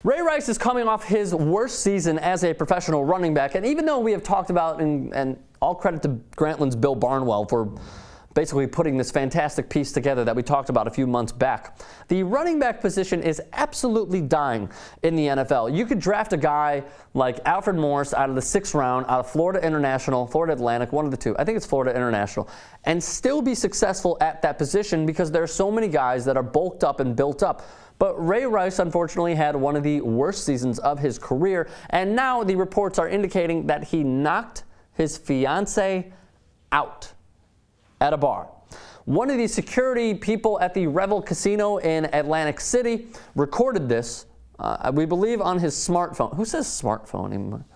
Ray Rice is coming off his worst season as a professional running back, and even though we have coming off his worst season as a professional running back, and even though we have talked about, and all credit to Grantland's Bill Barnwell for basically putting this fantastic piece together that we talked about a few months back, the running back position is absolutely dying in the NFL. You could draft a guy like Alfred Morris out of the 6th round, out of Florida International, Florida Atlantic, one of the two. I think it's Florida International, and still be successful at that position because there are so many guys that are bulked up and built up. But Ray Rice, unfortunately, had one of the worst seasons of his career, and now the reports are indicating that he knocked his fiance out at a bar. One of the security people at the Revel Casino in Atlantic City recorded this, we believe, on his smartphone. Who says smartphone anymore?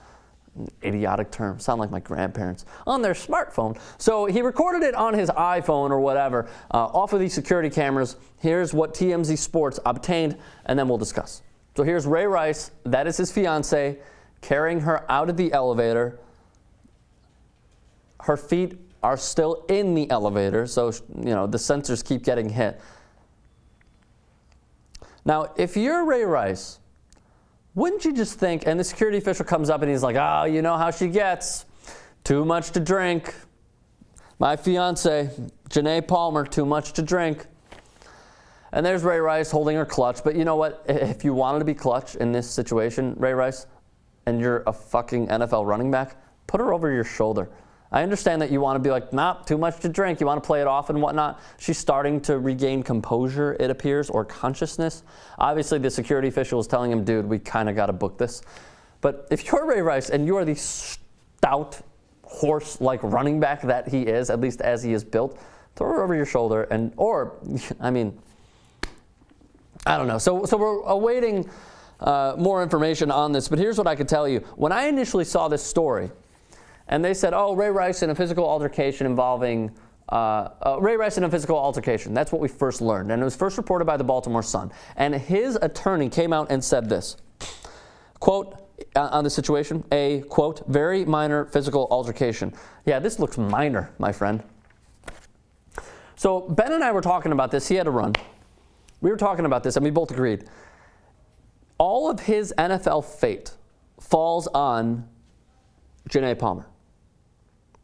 An idiotic term. Sound like my grandparents. On their smartphone. So he recorded it on his iPhone or whatever, off of these security cameras. Here's what TMZ Sports obtained, and then we'll discuss. So here's Ray Rice, that is his fiance, carrying her out of the elevator. Her feet are still in the elevator, so the sensors keep getting hit. Now, if you're Ray Rice, wouldn't you just think, and the security official comes up and he's like, oh, you know how she gets. Too much to drink. My fiance, Janae Palmer, too much to drink. And there's Ray Rice holding her clutch. But you know what? If you wanted to be clutch in this situation, Ray Rice, and you're a fucking NFL running back, put her over your shoulder. I understand that you want to be like, nah, too much to drink. You want to play it off and whatnot. She's starting to regain composure, it appears, or consciousness. Obviously, the security official is telling him, dude, we kind of got to book this. But if you're Ray Rice and you are the stout, horse-like running back that he is, at least as he is built, throw her over your shoulder I don't know. So we're awaiting more information on this. But here's what I can tell you. When I initially saw this story, and they said, oh, Ray Rice in a physical altercation involving Ray Rice in a physical altercation. That's what we first learned. And it was first reported by the Baltimore Sun. And his attorney came out and said this, quote, on the situation, a, quote, very minor physical altercation. Yeah, this looks minor, my friend. So Ben and I were talking about this. He had a run. We were talking about this, and we both agreed. All of his NFL fate falls on Janae Palmer.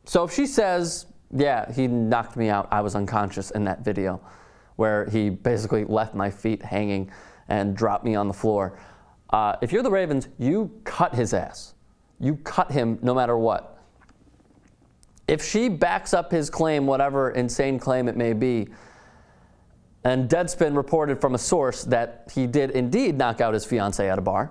So if she says, yeah, he knocked me out, I was unconscious in that video, where he basically left my feet hanging and dropped me on the floor. If you're the Ravens, you cut his ass. You cut him no matter what. If she backs up his claim, whatever insane claim it may be, and Deadspin reported from a source that he did indeed knock out his fiance at a bar,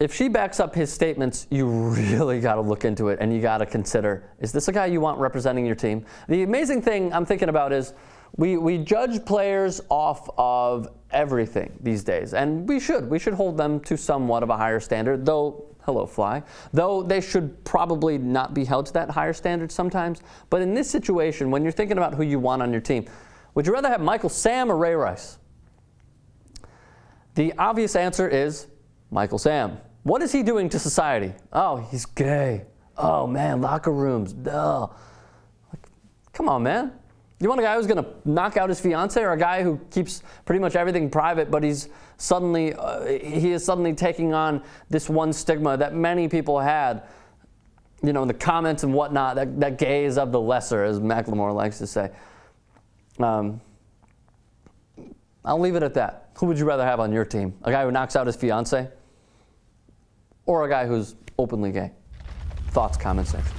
if she backs up his statements, you really got to look into it, and you got to consider, is this a guy you want representing your team? The amazing thing I'm thinking about is we judge players off of everything these days, and we should hold them to somewhat of a higher standard, though, hello fly, though they should probably not be held to that higher standard sometimes. But in this situation, when you're thinking about who you want on your team, would you rather have Michael Sam or Ray Rice? The obvious answer is Michael Sam. What is he doing to society? Oh, he's gay. Oh, man, locker rooms. Duh. Like, come on, man. You want a guy who's going to knock out his fiance, or a guy who keeps pretty much everything private, but he is suddenly taking on this one stigma that many people had, in the comments and whatnot, that gay is of the lesser, as Macklemore likes to say. I'll leave it at that. Who would you rather have on your team? A guy who knocks out his fiance? Or a guy who's openly gay? Thoughts, comment section.